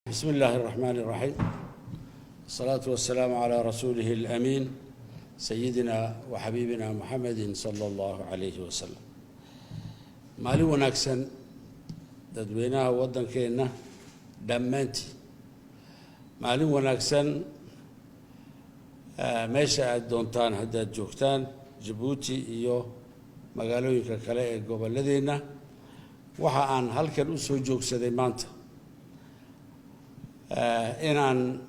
بسم الله الرحمن الرحيم. الصلاة والسلام على رسوله الأمين سيدنا وحبيبنا محمد صلى الله عليه وسلم. مالي وناكسن تدوينها ودن كينا دمانتي مالي وناكسن ماشا الدونتان هدا جوكتان جيبوتي إيو مقالوين كالكلاء قبل لدينا وحا عن هالك الأسو جوكسة دي مانتا inaan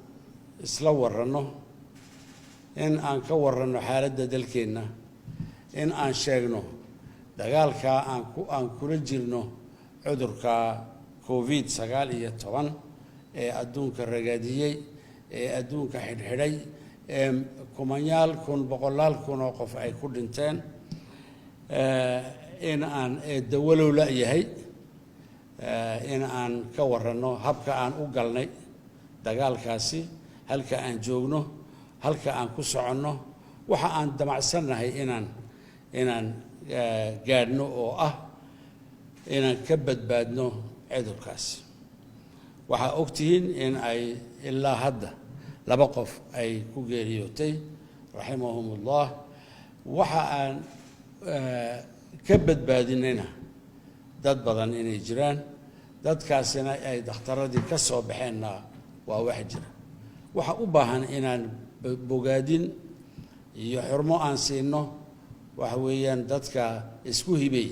isla waranno in aan ka waranno xaaladda dalkeenna in aan sheegno dagaalka aan kula jirno cudurka COVID-19 ee adduunka ragaadiyey ee adduunka xidhxidhay ee kumanyaal kun boqolaal kun oo qof ay ku dhinteen in aan dawalow la yahay in aan ka waranno habka aan u galnay dagaalkaasi halka aan joogno halka aan ku soconno waxa aan damacsanahay inaan gaadhno oo ah inaan ka badbaadno cudurkaasi waxa ogtihiin in ay ilaa hadda laba qof ay ku geeriyootay raximahumullah waxa aan ka badbaadinayna dad badan inay jiraan dadkaasina ay dhakhtaradii ka soo baxeenna waa wax jira waxa u baahan inaan bogaadin iyo xurmo aan siino waxa weeyaan dadka isku hibay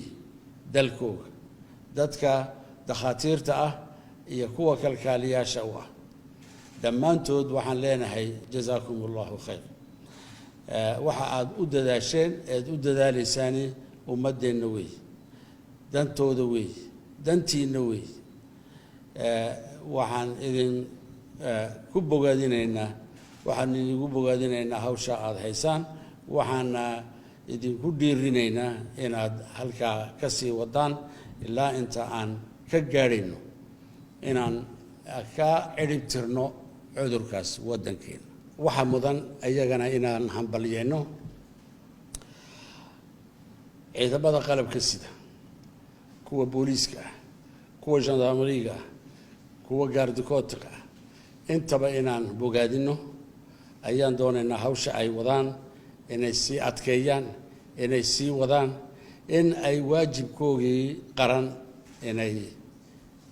dalkooga dadka dhakhaatiirta ah iyo kuwa kalkaaliyaasha u ah dhammaantood waxaan leenahay jazaakumullahu khayr waxa aad u dadaasheen eed u dadaalaysaani ummadeenna wey dantooda wey dantiina wey waxaan idin ku bogaadinaynaa waxaan idinku bogaadinaynaa hawsha aad haysaan waxaana idinku dhiirinaynaa inaad halkaa ka sii wadaan ilaa inta aan ka gaadhayno inaan ka cirib tirno cudurkaas waddankeena waxa mudan ayagana inaan hambalyeeno ciidamada qalabka sida kuwa booliiska ah kuwa gendarmeriga ah kuwa gaardikootiga ah intaba inaan bogaadino ayaan doonaynaa hawsha ay wadaan inay sii adkeeyaan inay sii wadaan in ay waajibkoogii qaran inay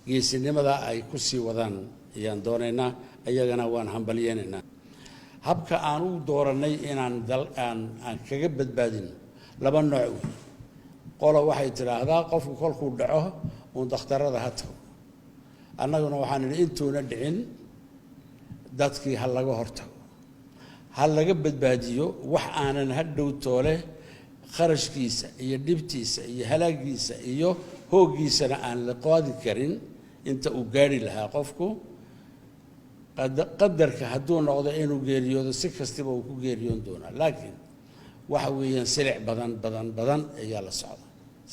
geesinimada ay ku sii wadaan ayaan doonaynaa ayagana waan hambalyeenaynaa habka aan u doorannay inaan aan kaga badbaadino laba nooc wey qola waxay tidhaahdaa qofku kolkuu dhaco uun dhakhtarada ha tago annaguna waxaan idhi intuuna dhicin dadkii ha laga hortago ha laga badbaadiyo wax aanan hadhow toole kharashkiisa iyo dhibtiisa iyo halaagiisa iyo hooggiisana aan la qaadi karin inta uu gaari lahaa qofku qadarka hadduu noqdo inuu geeriyoodo si kastaba uu ku geeriyoon doonaa laakiin waxa weeyaan silic badan ayaa la socda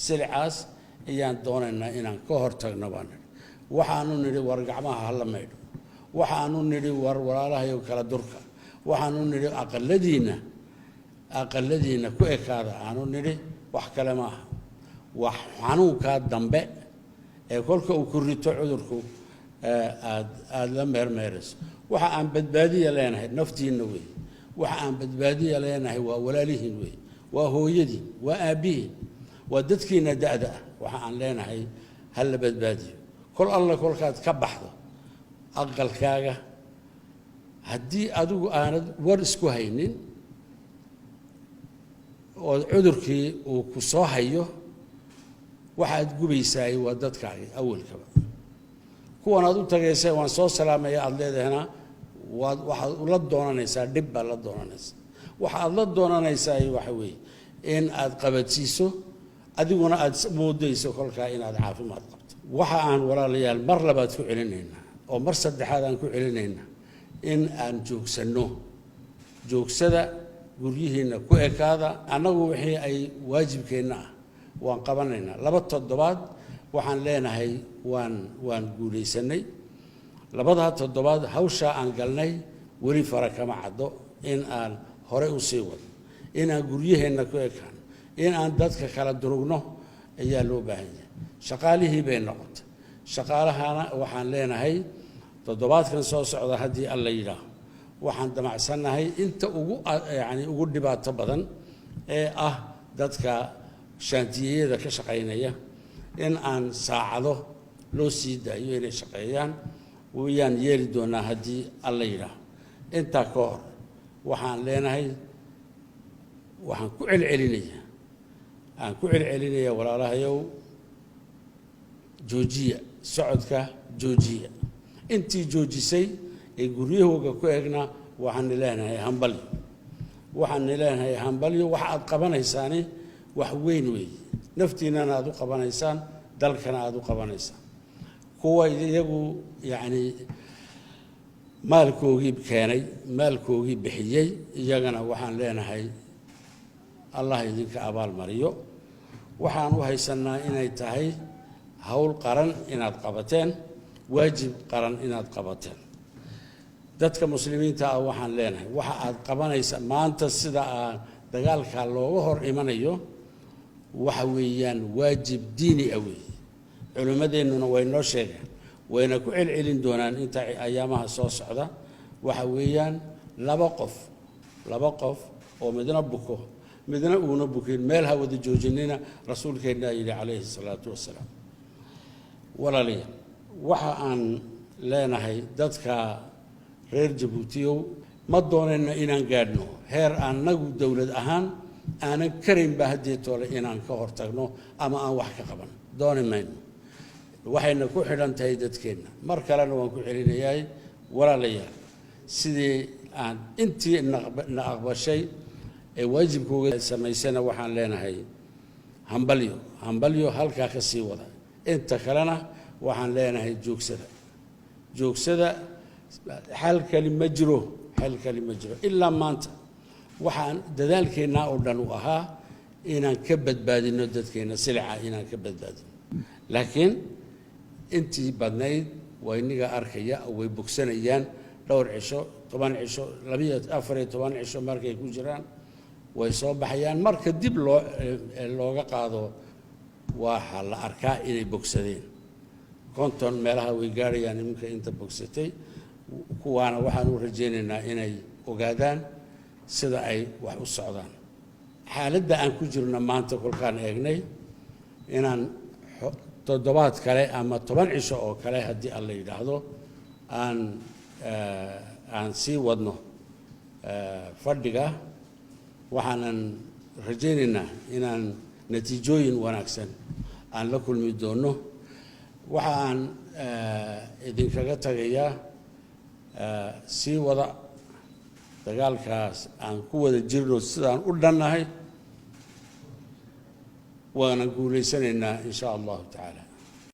silicaas ayaan doonaynaa inaan ka hortagno baan nidhi waxaanu nidhi war gacmaha hala maydho waxaanu nidhi war walaalahayo kala durka waxaanu nidhi aqaladiina ku ekaada aanu nidhi wax kale maaha wax xanuunkaa dambe ee kolka uu ku rito cudurku aad la meermeerayso waxa aan badbaadiya leenahay naftiinna wey waxa aan badbaadiya leenahay waa walaalihiin wey waa hooyadiin waa aabbihiin waa dadkiina da'da ah waxa aan leenahay ha la badbaadiyo kol alla kolkaad ka baxdo aqalkaaga haddii adigu aanad war isku haynin oo cudurkii uu ku soo hayo waxaad gubaysaay waa dadkaagii awalkaba kuwan aad u tagaysay waan soo salaamaya aad leedahayna waxaad la doonanaysaa dhib baad la doonanaysaa waxaad la doonanaysaa waxa weeye in aad qabadsiiso adiguna aad moodayso kolkaa inaad caafimaad qabto waxa aan walaalayaal mar labaad ku celinaynaa oo mar saddexaad aan ku celinaynaa in aan joogsada guryihiina ku ekaada annagu wixii ay waajibkeenna ah waan qabanaynaa 2 toddobaad waxaan leenahay waan guulaysanay 2 toddobaad hawsha aan galnay weli fara kama caddo in aan hore u sii wado in aan guryaheenna ku ekaan in aan dadka kala durugno ayaa loo baahan yahay shaqaalihii bay noqotay shaqaalahana waxaan leenahay toddobaadkan soo socda haddii alla yidhaaho waxaan damacsannahay inta ugu dhibaato badan ee ah dadka shaantiyada ka shaqaynaya in aan saacado loo sii daayo inay shaqeeyaan wayaan yeeli doonaa haddii alla yidhaaho intaa ka hor waxaan leenahay waxaan ku celcelinayaa walaalahayow joojiya socodka joojiya intii joojisay ee guryahooga ku egna waxaan leenahay hambalyo waxa aad qabanaysaani wax weyn weeye naftiinana aad u qabanaysaan dalkana aad u qabanaysaan kuwa iyagu yacni maalkoogii keenay maalkoogii bixiyey iyagana waxaan leenahay allah idinka abaalmariyo waxaan u haysanaa inay tahay hawl qaran inaad qabateen waajib qaran inaad qabateen dadka muslimiinta ah waxaan leenahay waxa aad qabanaysa maanta sida aan dagaalka looga hor imanayo waxa weeyaan waajib diini ah weeye culimmadeennuna way noo sheegeen wayna ku celcelin doonaan inta ayaamaha soo socda waxa weeyaan laba qof oo midna buko midna uuna bukin meel ha wada joojinina rasuulkeenna yidhi calayhi salaatu wasalaam walaalayaal waxa aan leenahay dadka reer jabuutiyow ma doonayna inaan gaadhno heer annagu dowlad ahaan aanan karaynba haddii toole inaan ka hortagno ama aan wax ka qaban dooni mayno waxayna ku xidhan tahay dadkeenna mar kalena waan ku celinayahay walaalayaal sidii aan intii na aqbashay ee waajibkooga samaysana waxaan leenahay hambalyo halkaa ka sii wada inta kalena waxaan leenahay joogsada xal kali ma jiro ilaa maanta waxaan dadaalkeennaa oo dhan u ahaa inaan ka badbaadino dadkeenna silica inaan ka badbaadino laakiin intii badnayd waa iniga arkaya way bogsanayaan dhowr cisho 10 cisho 14 cisho markay ku jiraan way soo baxayaan marka dib looga qaado waxa la arkaa inay bogsadeen konton meelaha way gaarayaan iminka inta bogsatay kuwaana waxaan u rajaynaynaa inay ogaadaan sida ay wax u socdaan xaaladda aan ku jirno maanta kolkaan eegnay inaan toddobaad kale ama 10 cisho oo kale haddii alla yidhaahdo aan sii wadno fadhiga waxaanan rajaynaynaa inaan natiijooyin wanaagsan aan la kulmi doono waxa aan idinkaga tagayaa sii wada dagaalkaas aan ku wada jirno sidaan u dhannahay waana guulaysanaynaa in sha allahu tacaala